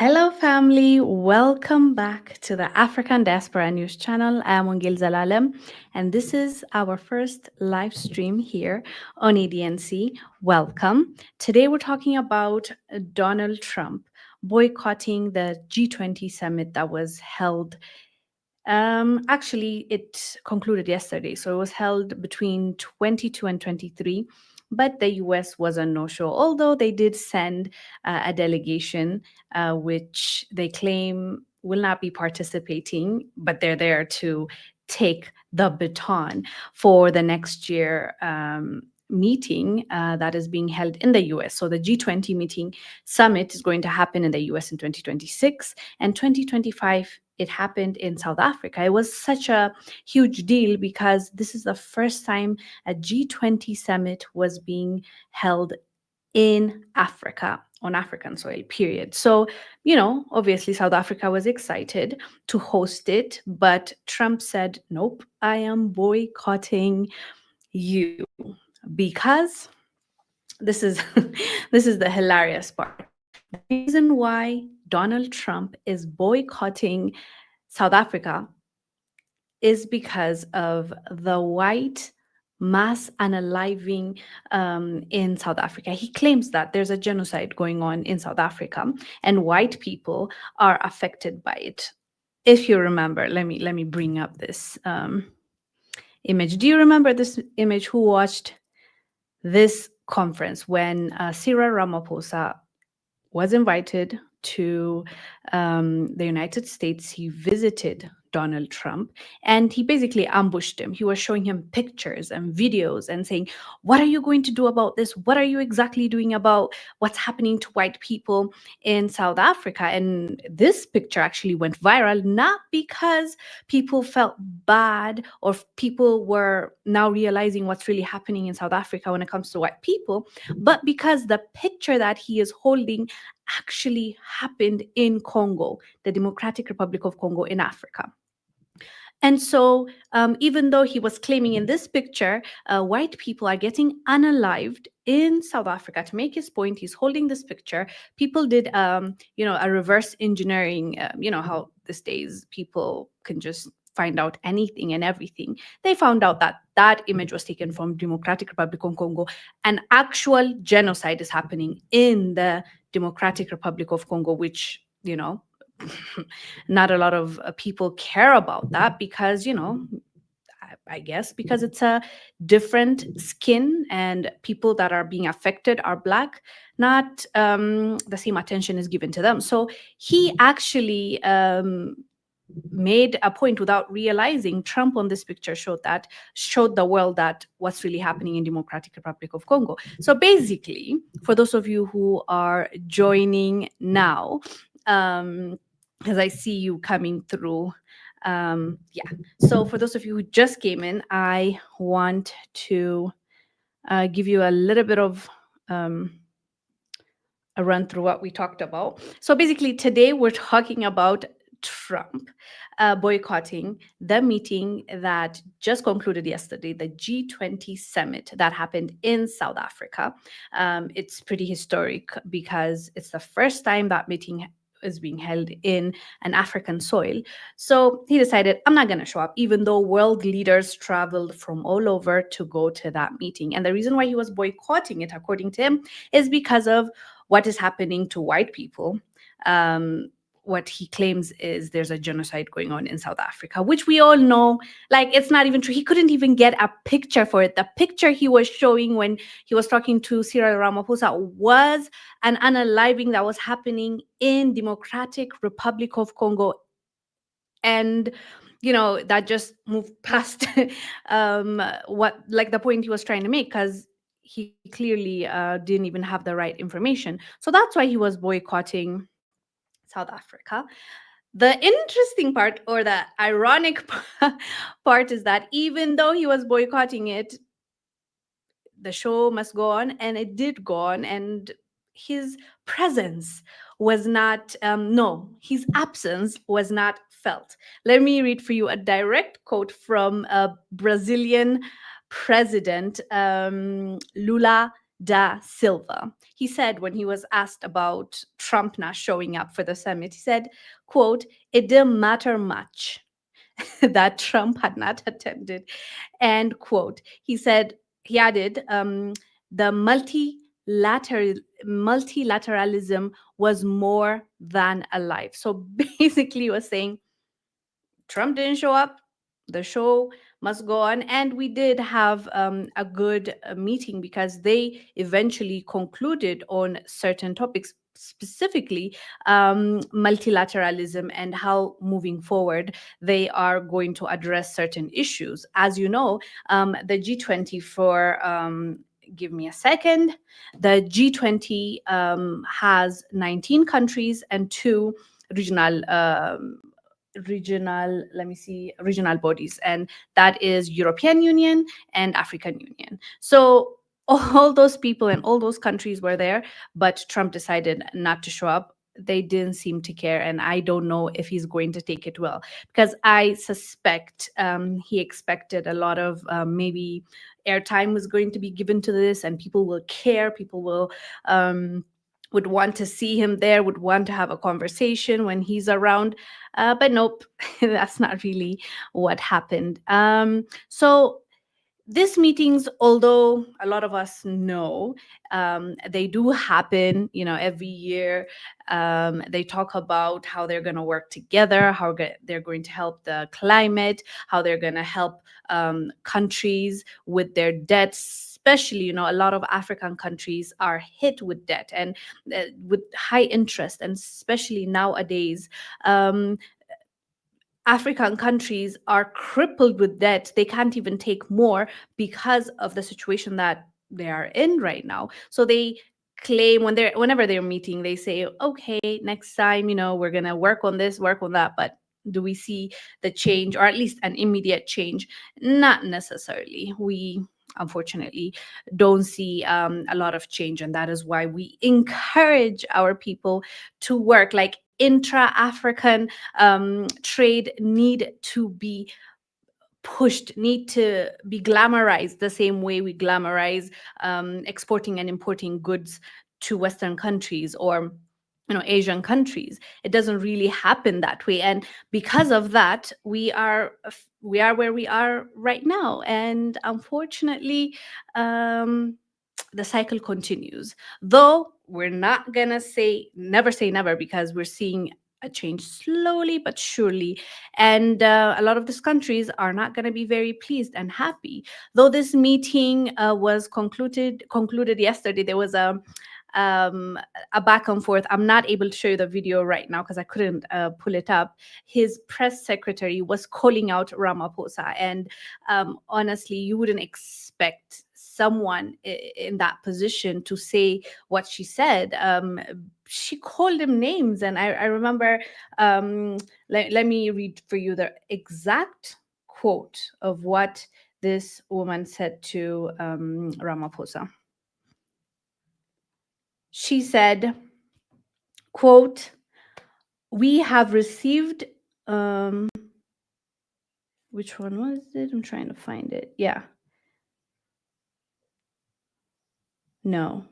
Hello, family. Welcome back to the African Diaspora News Channel. I'm Wongel Zelalem, and this is our first live stream here on ADNC. Welcome. Today, we're talking about Donald Trump boycotting the G20 summit that was held. Actually, it concluded yesterday, so it was held between 22 and 23. But the US was a no show, although they did send a delegation, which they claim will not be participating, but they're there to take the baton for the next year meeting that is being held in the US. So the G20 meeting summit is going to happen in the US in 2026, and 2025 it happened in South Africa. It was such a huge deal because this is the first time a G20 summit was being held in Africa, on African soil, period. So, obviously South Africa was excited to host it, but Trump said, nope, I am boycotting you because this is this is the hilarious part. The reason why Donald Trump is boycotting South Africa is because of the white mass unaliving in South Africa. He claims that there's a genocide going on in South Africa and white people are affected by it. If you remember, let me bring up this image. Do you remember this image? Who watched this conference when Cyril Ramaphosa was invited to the United States? He visited Donald Trump and he basically ambushed him. He was showing him pictures and videos and saying, what are you going to do about this? What are you exactly doing about what's happening to white people in South Africa? And this picture actually went viral, not because people felt bad or people were now realizing what's really happening in South Africa when it comes to white people, but because the picture that he is holding actually happened in Congo, the Democratic Republic of Congo in Africa. And so, even though he was claiming in this picture, white people are getting unalived in South Africa, to make his point, he's holding this picture. People did, a reverse engineering. How these days people can just find out anything and everything. They found out that that image was taken from Democratic Republic of Congo. An actual genocide is happening in the Democratic Republic of Congo, which, not a lot of people care about that because, I guess because it's a different skin and people that are being affected are Black, not the same attention is given to them. So he actually made a point without realizing. Trump on this picture showed the world that what's really happening in Democratic Republic of Congo. So basically, for those of you who are joining now, as I see you coming through, so for those of you who just came in, I want to give you a little bit of a run through what we talked about. So basically today we're talking about Trump boycotting the meeting that just concluded yesterday, the G20 summit that happened in South Africa. It's pretty historic because it's the first time that meeting is being held in an African soil. So he decided, I'm not going to show up, even though world leaders traveled from all over to go to that meeting. And the reason why he was boycotting it, according to him, is because of what is happening to white people. What he claims is there's a genocide going on in South Africa, which we all know, it's not even true. He couldn't even get a picture for it. The picture he was showing when he was talking to Cyril Ramaphosa was an unaliving that was happening in Democratic Republic of Congo. And that just moved past the point he was trying to make, because he clearly didn't even have the right information. So that's why he was boycotting South Africa. The interesting part, or the ironic part, is that even though he was boycotting it, the show must go on, and it did go on, and his presence was not, his absence was not felt. Let me read for you a direct quote from a Brazilian president, Lula da Silva. He said when he was asked about Trump not showing up for the summit, he said, quote, "It didn't matter much that Trump had not attended." And quote, he said, he added, the multilateralism was more than alive. So basically, he was saying Trump didn't show up. The show must go on. And we did have a good meeting because they eventually concluded on certain topics, specifically multilateralism and how moving forward they are going to address certain issues. As you know, the G20 for give me a second. The G20 has 19 countries and two regional let me see, regional bodies, and that is European Union and African Union. So all those people and all those countries were there, but Trump decided not to show up. They didn't seem to care, and I don't know if he's going to take it well, because I suspect he expected a lot of maybe airtime was going to be given to this, and people will care, people will would want to see him there, would want to have a conversation when he's around. But nope, that's not really what happened. So these meetings, although a lot of us know, they do happen, every year. They talk about how they're going to work together, how they're going to help the climate, how they're going to help countries with their debts. Especially, a lot of African countries are hit with debt and with high interest, and especially nowadays, African countries are crippled with debt. They can't even take more because of the situation that they are in right now. So they claim whenever they're meeting, they say, okay, next time, we're gonna work on this, work on that. But do we see the change, or at least an immediate change? Not necessarily. We unfortunately don't see a lot of change, and that is why we encourage our people to work. Like intra-African trade need to be pushed, need to be glamorized the same way we glamorize exporting and importing goods to Western countries or Asian countries. It doesn't really happen that way, and because of that, we are where we are right now. And unfortunately, the cycle continues. Though we're not gonna say never, because we're seeing a change slowly but surely, and a lot of these countries are not going to be very pleased and happy. Though this meeting was concluded yesterday, there was um, a back and forth. I'm not able to show you the video right now because I couldn't pull it up. His press secretary was calling out Ramaphosa, and honestly, you wouldn't expect someone in that position to say what she said. She called him names, and I remember. Let me read for you the exact quote of what this woman said to Ramaphosa. She said, quote, "We have received," which one was it? I'm trying to find it. Yeah. No,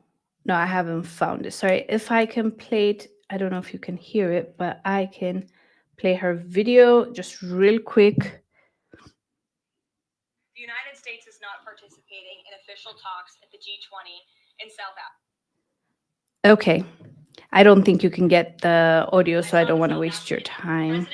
I haven't found it. Sorry. If I can play it, I don't know if you can hear it, but I can play her video just real quick. The United States is not participating in official talks at the G20 in South Africa. Okay. I don't think you can get the audio, so I don't want to waste your time.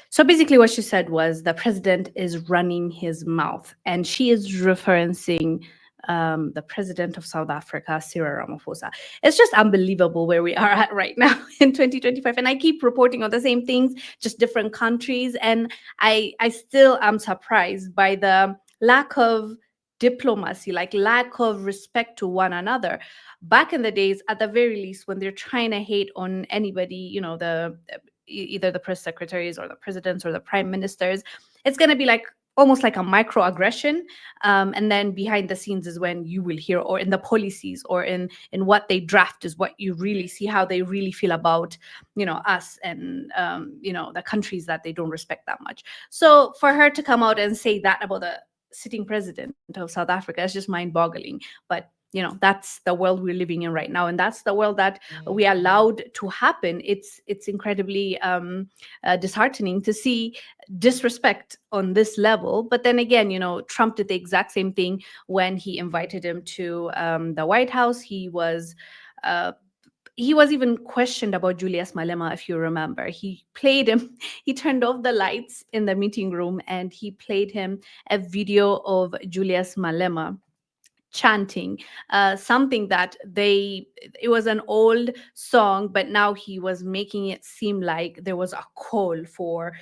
So basically, what she said was the president is running his mouth, and she is referencing the president of South Africa, Cyril Ramaphosa. It's just unbelievable where we are at right now in 2025. And I keep reporting on the same things, just different countries. And I still am surprised by the lack of diplomacy, like lack of respect to one another. Back in the days, at the very least, when they're trying to hate on anybody, either the press secretaries or the presidents or the prime ministers, it's going to be like almost like a microaggression, and then behind the scenes is when you will hear, or in the policies or in what they draft, is what you really see how they really feel about us and the countries that they don't respect that much. So for her to come out and say that about the sitting president of South Africa is just mind-boggling. But that's the world we're living in right now, and that's the world that we allowed to happen. It's incredibly disheartening to see disrespect on this level. But then again, Trump did the exact same thing when he invited him to the White House. Uh, he was even questioned about Julius Malema, if you remember. He played him, he turned off the lights in the meeting room and he played him a video of Julius Malema chanting something that it was an old song, but now he was making it seem like there was a call for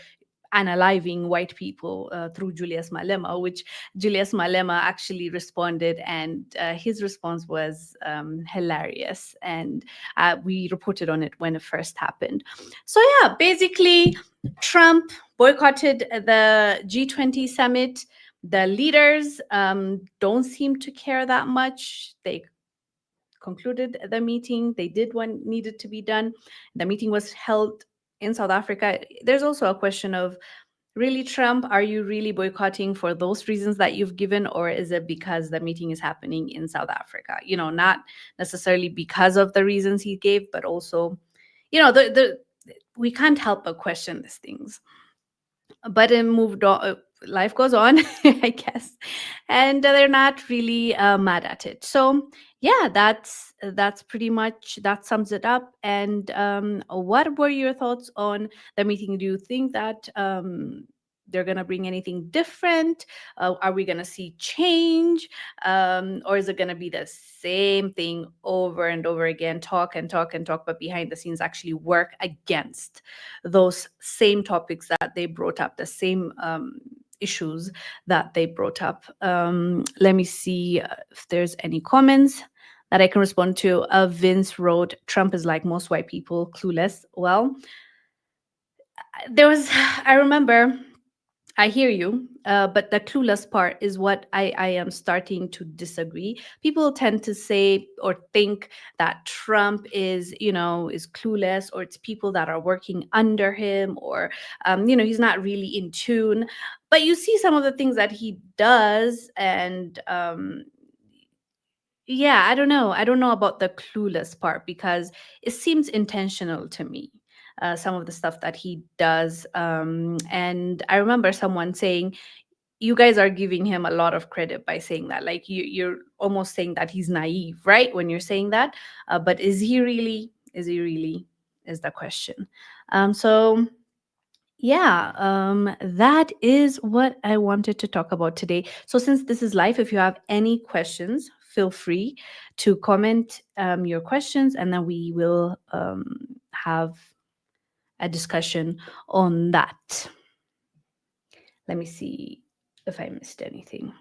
unaliving white people through Julius Malema, which Julius Malema actually responded, and his response was hilarious. And we reported on it when it first happened. So, yeah, basically, Trump boycotted the G20 summit. The leaders don't seem to care that much. They concluded the meeting. They did what needed to be done. The meeting was held in South Africa. There's also a question of, really, Trump, are you really boycotting for those reasons that you've given, or is it because the meeting is happening in South Africa? Not necessarily because of the reasons he gave, but also, we can't help but question these things. But it moved on. Life goes on, I guess, and they're not really mad at it. So yeah, that's pretty much, that sums it up. And what were your thoughts on the meeting? Do you think that they're gonna bring anything different? Are we gonna see change, or is it gonna be the same thing over and over again? Talk and talk and talk, but behind the scenes actually work against those same topics that they brought up, the same issues that they brought up. Let me see if there's any comments that I can respond to. Vince wrote, Trump is like most white people, clueless. Well, I remember, I hear you, but the clueless part is what I am starting to disagree. People tend to say or think that Trump is clueless, or it's people that are working under him, or he's not really in tune. But you see some of the things that he does, and yeah, I don't know. I don't know about the clueless part, because it seems intentional to me. Some of the stuff that he does. And I remember someone saying, you guys are giving him a lot of credit by saying that. Like, you're almost saying that he's naive, right? When you're saying that. But is he really? Is he really? Is the question. So yeah, that is what I wanted to talk about today. So, since this is live, if you have any questions, feel free to comment your questions, and then we will have a discussion on that. Let me see if I missed anything.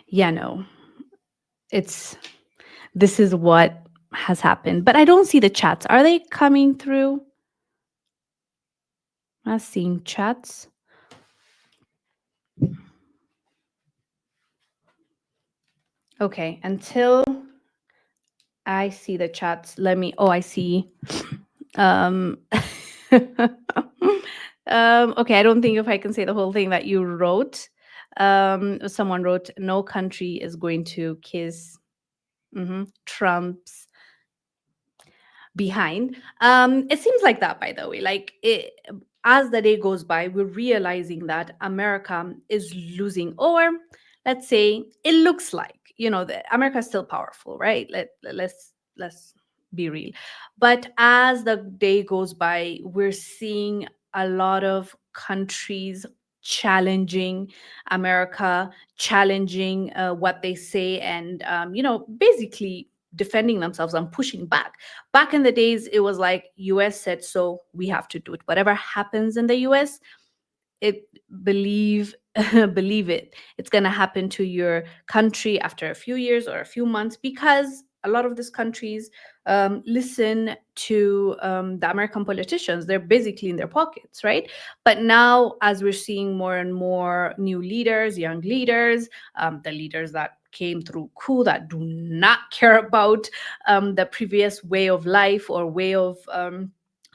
Yeah, no, this is what has happened, but I don't see the chats. Are they coming through? I'm not seeing chats. Okay, until I see the chats, I see. Um, okay, I don't think if I can say the whole thing that you wrote. Someone wrote, no country is going to kiss Trump's behind. It seems like that, by the way. As the day goes by, we're realizing that America is losing, or let's say it looks like, America is still powerful, right? Let's be real. But as the day goes by, we're seeing a lot of countries challenging America, challenging what they say, and basically defending themselves and pushing back. Back in the days, it was like, US said so, we have to do it. Whatever happens in the US, it believe believe it, it's going to happen to your country after a few years or a few months, because a lot of these countries listen to the American politicians. They're basically in their pockets, right? But now, as we're seeing more and more new leaders, young leaders, the leaders that came through coup, that do not care about the previous way of life or way of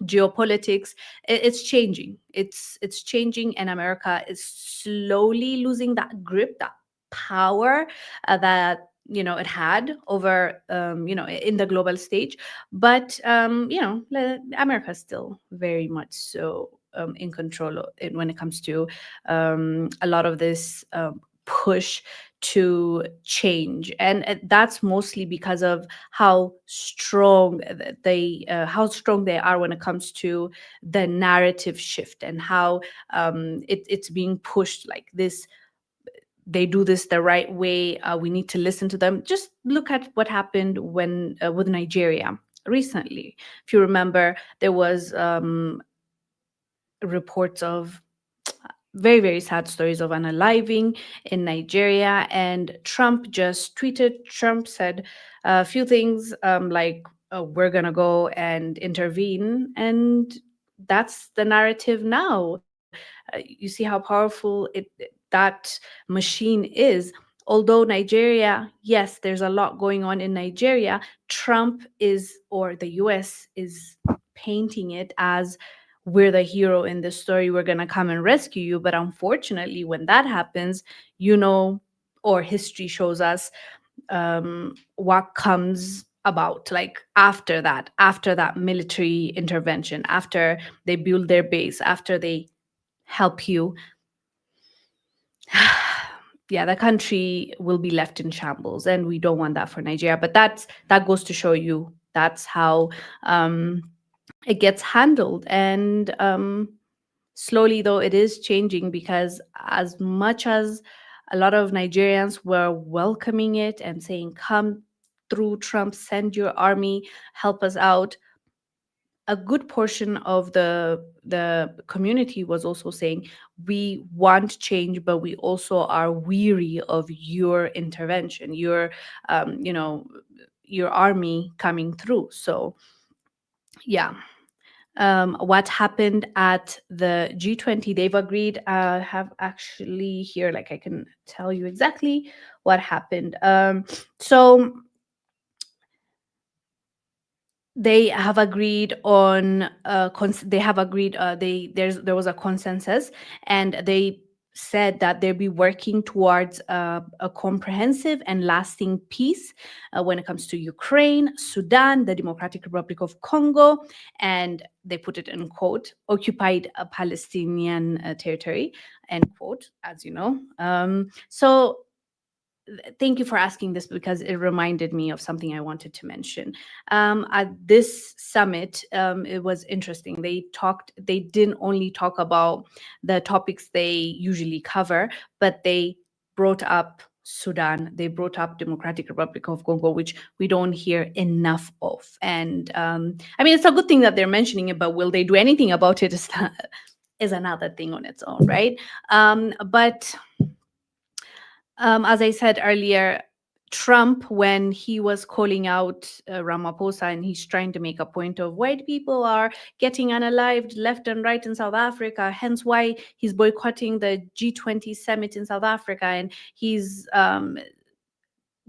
geopolitics, it's changing. It's changing, and America is slowly losing that grip, that power that it had over in the global stage. But America is still very much so in control when it comes to a lot of this push to change, and that's mostly because of how strong they are when it comes to the narrative shift, and how it's being pushed like this. They do this the right way. We need to listen to them. Just look at what happened when with Nigeria recently. If you remember, there was reports of very, very sad stories of unaliving in Nigeria. And Trump just tweeted. Trump said a few things like, we're going to go and intervene. And that's the narrative now. You see how powerful that machine is. Although Nigeria, yes, there's a lot going on in Nigeria, Trump is, or the US is painting it as, we're the hero in this story, we're going to come and rescue you. But unfortunately, when that happens, or history shows us what comes about, like after that military intervention, after they build their base, after they help you. Yeah, the country will be left in shambles, and we don't want that for Nigeria. But that goes to show you that's how it gets handled. And slowly, though, it is changing, because as much as a lot of Nigerians were welcoming it and saying, come through, Trump, send your army, help us out, a good portion of the community was also saying, we want change, but we also are weary of your intervention, your army coming through. So yeah. What happened at the G20? They've agreed. Have actually here, like I can tell you exactly what happened. So they have agreed on they have agreed there was a consensus, and they said that they'll be working towards a comprehensive and lasting peace when it comes to Ukraine, Sudan, the Democratic Republic of Congo, and they put it in quote, occupied Palestinian territory, end quote, as you know. So thank you for asking this, because it reminded me of something I wanted to mention. At this summit, it was interesting. They didn't only talk about the topics they usually cover, but they brought up Sudan, they brought up Democratic Republic of Congo, which we don't hear enough of. And I mean, it's a good thing that they're mentioning it, but will they do anything about it is another thing on its own, right? But as I said earlier, Trump, when he was calling out Ramaphosa, and he's trying to make a point of white people are getting unalived left and right in South Africa, hence why he's boycotting the G20 summit in South Africa, and he's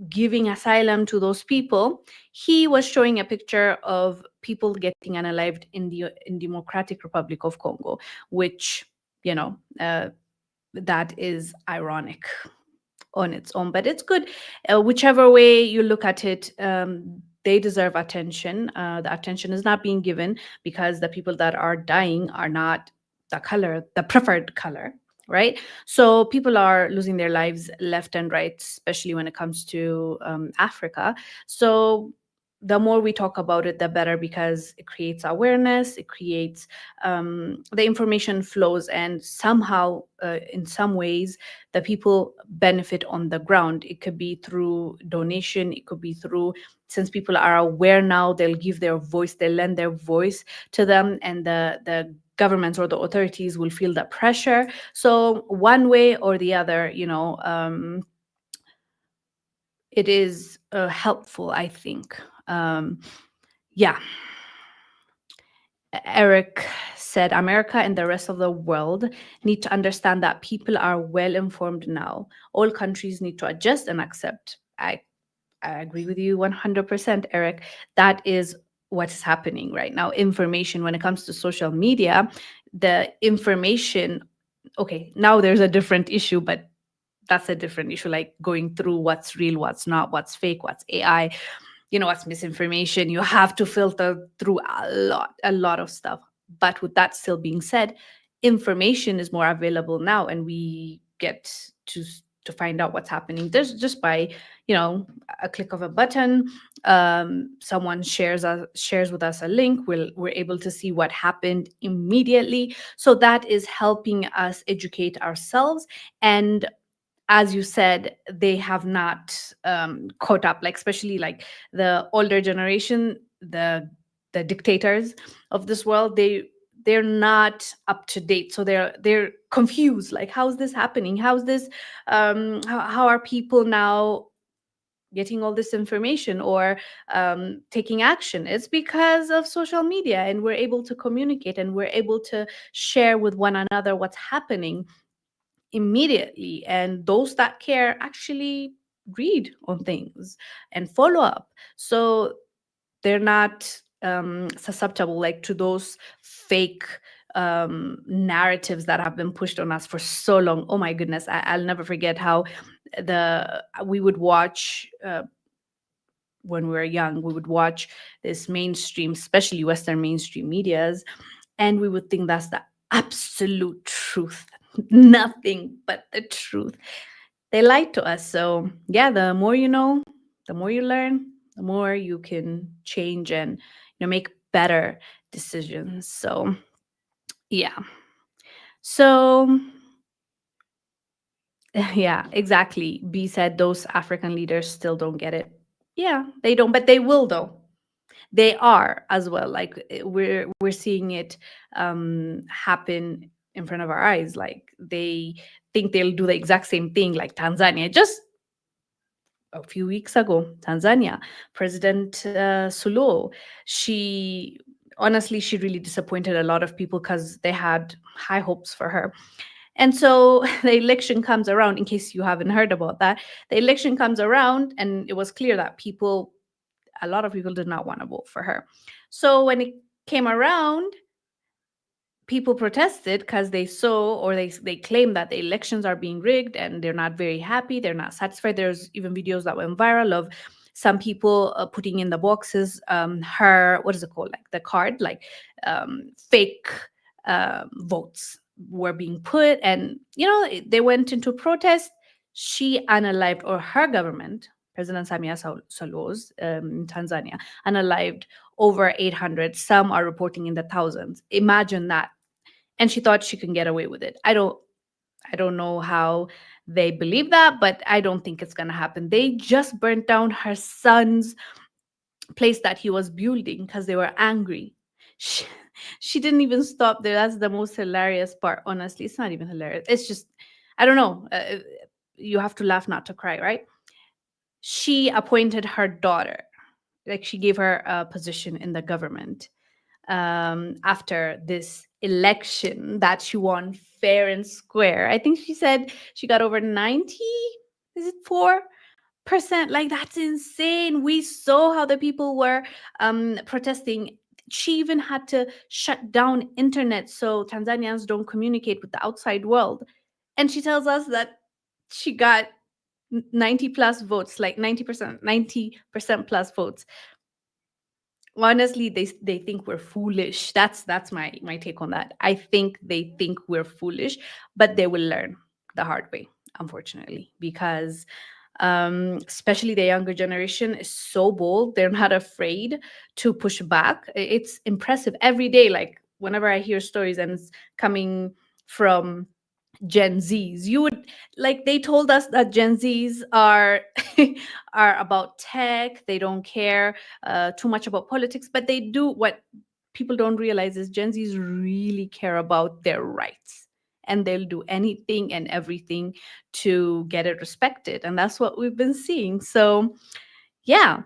giving asylum to those people. He was showing a picture of people getting unalived in Democratic Republic of Congo, which that is ironic on its own, but it's good. Whichever way you look at it, they deserve attention. The attention is not being given because the people that are dying are not the preferred color, right? So people are losing their lives left and right, especially when it comes to Africa. So the more we talk about it, the better, because it creates awareness, it creates the information flows, and somehow, in some ways, the people benefit on the ground. It could be through donation, it could be through, since people are aware now, they'll give their voice, they'll lend their voice to them, and the governments or the authorities will feel the pressure. So one way or the other, it is helpful, I think. Yeah. Eric said, America and the rest of the world need to understand that people are well informed now. All countries need to adjust and accept. I agree with you 100%, Eric. That is what is happening right now. Information, when it comes to social media, the information, okay, now there's a different issue, but that's a different issue, like going through what's real, what's not, what's fake, what's AI, what's misinformation. You have to filter through a lot of stuff. But with that still being said, information is more available now, and we get to to find out what's happening. There's just by you know a click of a button. Someone shares with us a link. We're able to see what happened immediately. So that is helping us educate ourselves. And as you said, they have not caught up, like especially like the older generation, the dictators of this world. They're not up to date, so they're confused, like how's this happening, how's this how are people now getting all this information or taking action. It's because of social media, and we're able to communicate, and we're able to share with one another what's happening immediately. And those that care actually read on things and follow up. So they're not susceptible like to those fake narratives that have been pushed on us for so long. Oh my goodness, I'll never forget how the we would watch when we were young. We would watch this mainstream, especially Western mainstream medias, and we would think that's the absolute truth, nothing but the truth. They lied to us. So yeah, the more you know, the more you learn, the more you can change and make better decisions. So yeah. So yeah, exactly. B said those African leaders still don't get it. Yeah, they don't, but they will though. They are as well. Like we're seeing it happen in front of our eyes. Like they think they'll do the exact same thing like Tanzania. Just a few weeks ago, Tanzania, President Suluhu, she honestly, she really disappointed a lot of people because they had high hopes for her. And so the election comes around, in case you haven't heard about that, the election comes around, and it was clear that a lot of people did not want to vote for her. So when it came around, people protested because they saw, or they claim that the elections are being rigged, and they're not very happy, they're not satisfied. There's even videos that went viral of some people putting in the boxes her, what is it called, like the card, like fake votes were being put, and they went into protest. She unalived, or her government, President Samia Suluhu's in Tanzania, unalived over 800. Some are reporting in the thousands. Imagine that. And she thought she can get away with it. I don't know how they believe that, but I don't think it's going to happen. They just burnt down her son's place that he was building because they were angry. She, she didn't even stop there. That's the most hilarious part. Honestly, it's not even hilarious. It's just, I don't know. You have to laugh not to cry, right? She appointed her daughter, like she gave her a position in the government after this election that she won fair and square. I think she said she got over 90, is it 4%? Like that's insane. We saw how the people were protesting. She even had to shut down internet so Tanzanians don't communicate with the outside world. And she tells us that she got 90 plus votes, like 90% plus votes. Honestly, they think we're foolish. That's my take on that. I think they think we're foolish, but they will learn the hard way, unfortunately, because especially the younger generation is so bold. They're not afraid to push back. It's impressive every day. Like whenever I hear stories and it's coming from Gen Zs. You would, like, they told us that Gen Zs are are about tech. They don't care too much about politics, but they do. What people don't realize is Gen Zs really care about their rights, and they'll do anything and everything to get it respected, and that's what we've been seeing. So yeah,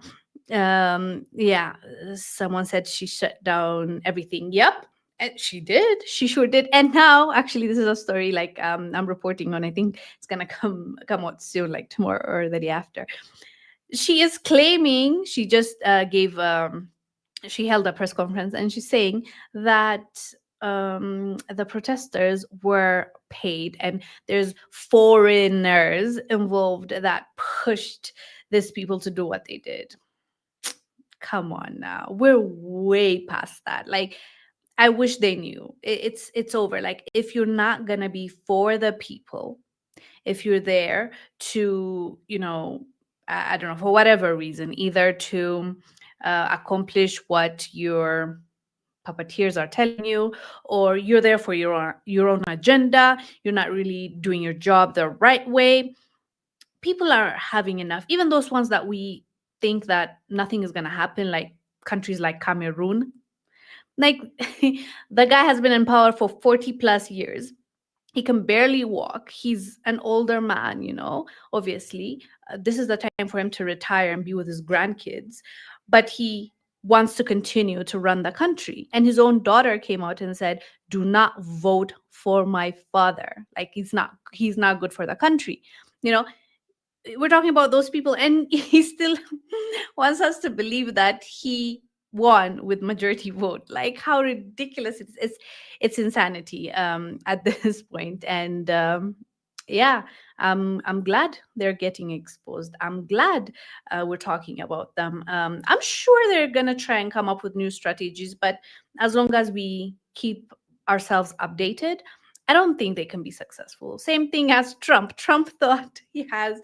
yeah, someone said she shut down everything. Yep, and she did. She sure did. And now, actually, this is a story like I'm reporting on. I think it's gonna come out soon, like tomorrow or the day after. She is claiming, she just gave she held a press conference, and she's saying that the protesters were paid, and there's foreigners involved that pushed these people to do what they did. Come on now, we're way past that. Like, I wish they knew. It's over. Like, if you're not gonna be for the people, if you're there to, I don't know, for whatever reason, either to accomplish what your puppeteers are telling you, or you're there for your own agenda, you're not really doing your job the right way. People are having enough. Even those ones that we think that nothing is going to happen, like countries like Cameroon. Like, the guy has been in power for 40 plus years. He can barely walk. He's an older man, obviously. This is the time for him to retire and be with his grandkids. But he wants to continue to run the country. And his own daughter came out and said, "Do not vote for my father. Like, he's not good for the country." You know, we're talking about those people, and he still wants us to believe that he won with majority vote. Like, how ridiculous. It's insanity at this point. And yeah, I'm glad they're getting exposed. I'm glad we're talking about them. I'm sure they're gonna try and come up with new strategies, but as long as we keep ourselves updated, I don't think they can be successful. Same thing as Trump thought he has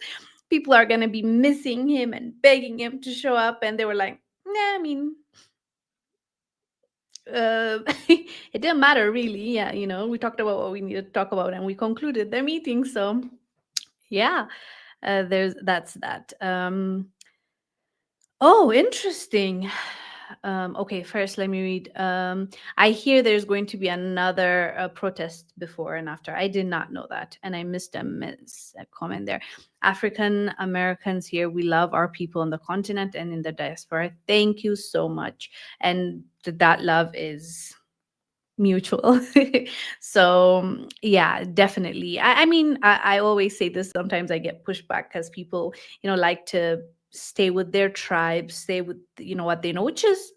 people are going to be missing him and begging him to show up, and they were like, nah, I mean, it didn't matter really. Yeah, we talked about what we needed to talk about, and we concluded their meeting. So yeah, that's that. Oh, interesting. Okay, first let me read. I hear there's going to be another protest before and after. I did not know that, and I missed a comment there. African Americans here, we love our people on the continent and in the diaspora. Thank you so much, and that love is mutual. So yeah, definitely. I mean, I always say this. Sometimes I get pushback because people, like to stay with their tribes, stay with what they know, which is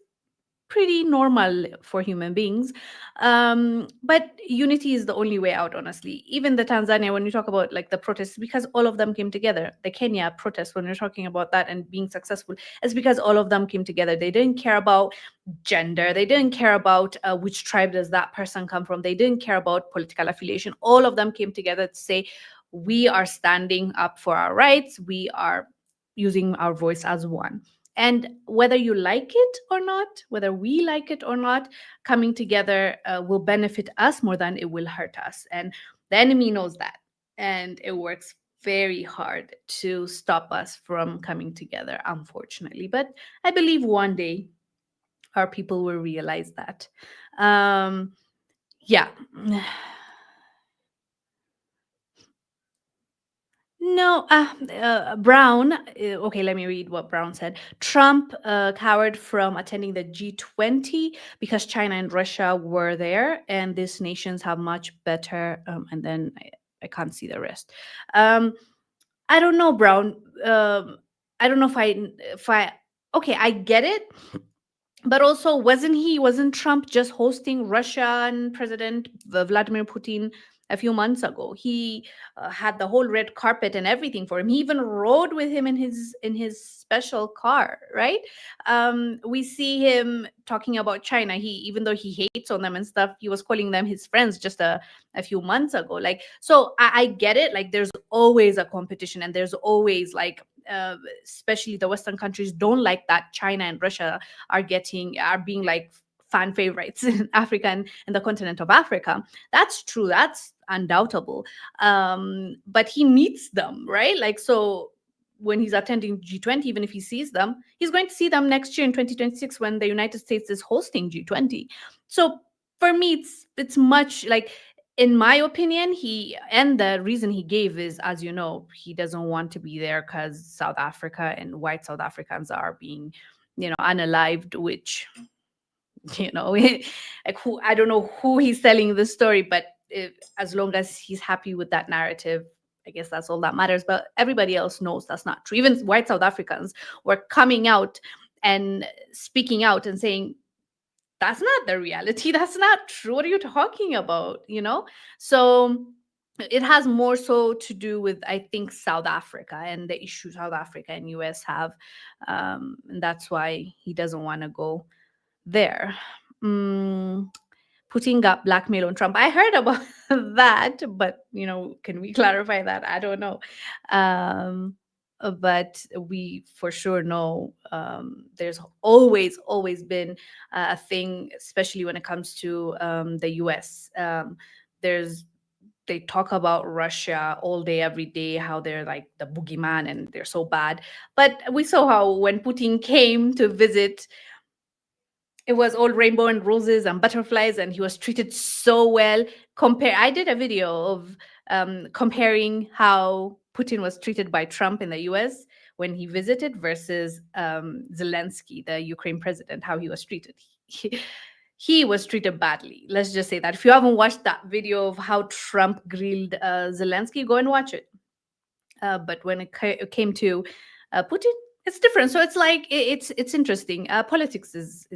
pretty normal for human beings. But unity is the only way out, honestly. Even the Tanzania, when you talk about like the protests, because all of them came together. The Kenya protests, when you're talking about that and being successful, it's because all of them came together. They didn't care about gender. They didn't care about which tribe does that person come from. They didn't care about political affiliation. All of them came together to say, we are standing up for our rights. We are using our voice as one. And whether you like it or not, whether we like it or not, coming together will benefit us more than it will hurt us. And the enemy knows that. And it works very hard to stop us from coming together, unfortunately. But I believe one day our people will realize that. Yeah. No, Brown. Okay, let me read what Brown said. Trump cowered from attending the G20 because China and Russia were there, and these nations have much better. And then I can't see the rest. Um, I don't know, Brown. I don't know if I. Okay, I get it, but also wasn't Trump just hosting Russian President Vladimir Putin a few months ago? He had the whole red carpet and everything for him. He even rode with him in his special car, right? We see him talking about China. He, even though he hates on them and stuff, he was calling them his friends just a few months ago. Like, so I get it. Like, there's always a competition, and there's always like especially the Western countries don't like that China and Russia are being like fan favorites in Africa and the continent of Africa. That's true. That's undoubtable. But he meets them, right? Like, so when he's attending G20, even if he sees them, he's going to see them next year in 2026 when the United States is hosting G20. So for me, it's much like, in my opinion, and the reason he gave is, as you know, he doesn't want to be there because South Africa and white South Africans are being, unalived, which, like, who, I don't know who he's telling the story, but as long as he's happy with that narrative, I guess that's all that matters. But everybody else knows that's not true. Even white South Africans were coming out and speaking out and saying, that's not the reality. That's not true. What are you talking about? So it has more so to do with, I think, South Africa and the issue South Africa and US have. And that's why he doesn't want to go there. Mm, putting up blackmail on Trump. I heard about that, but can we clarify that? I don't know. But we for sure know there's always been a thing, especially when it comes to the US. There's They talk about Russia all day, every day, how they're like the boogeyman and they're so bad. But we saw how when Putin came to visit, it was all rainbow and roses and butterflies, and he was treated so well. I did a video of comparing how Putin was treated by Trump in the US when he visited versus Zelensky, the Ukraine president, how he was treated. He was treated badly. Let's just say that. If you haven't watched that video of how Trump grilled Zelensky, go and watch it. But when it came to Putin, it's different. So it's like it's interesting. Politics is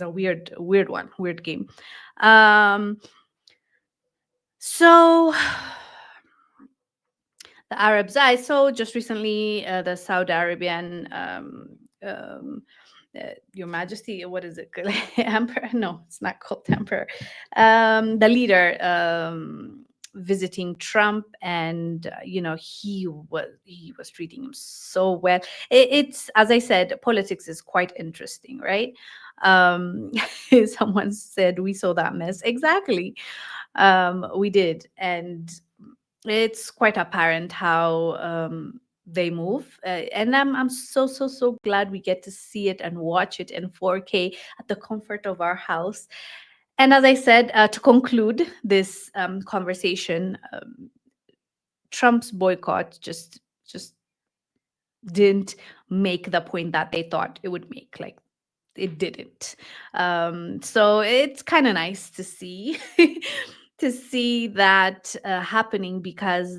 a weird one, weird game. So the Arabs. I saw just recently the Saudi Arabian. Your Majesty, what is it? Emperor? No, it's not called Emperor. The leader visiting Trump, and he was treating him so well. It's, as I said, politics is quite interesting, right? Um, Someone said we saw that mess. Exactly, we did, and it's quite apparent how they move, and I'm so glad we get to see it and watch it in 4K at the comfort of our house. And as I said, to conclude this conversation, Trump's boycott just didn't make the point that they thought it would make. Like, it didn't. So it's kind of nice to see to see that happening, because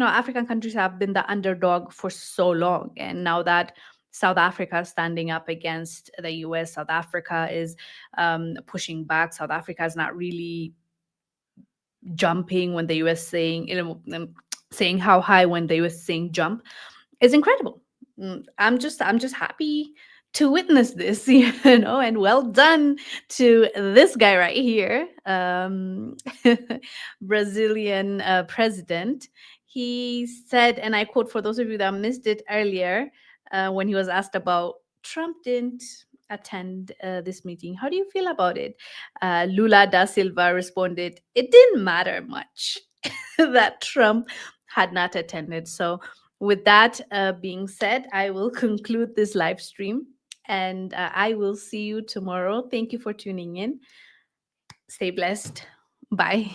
African countries have been the underdog for so long, and now that South Africa is standing up against the US, South Africa is pushing back. South Africa is not really jumping when the US saying how high when the US saying jump, is incredible. I'm just happy to witness this, and well done to this guy right here, Brazilian president. He said, and I quote for those of you that missed it earlier, when he was asked about Trump didn't attend this meeting. How do you feel about it? Lula da Silva responded, "It didn't matter much that Trump had not attended." So with that being said, I will conclude this live stream, and I will see you tomorrow. Thank you for tuning in. Stay blessed. Bye.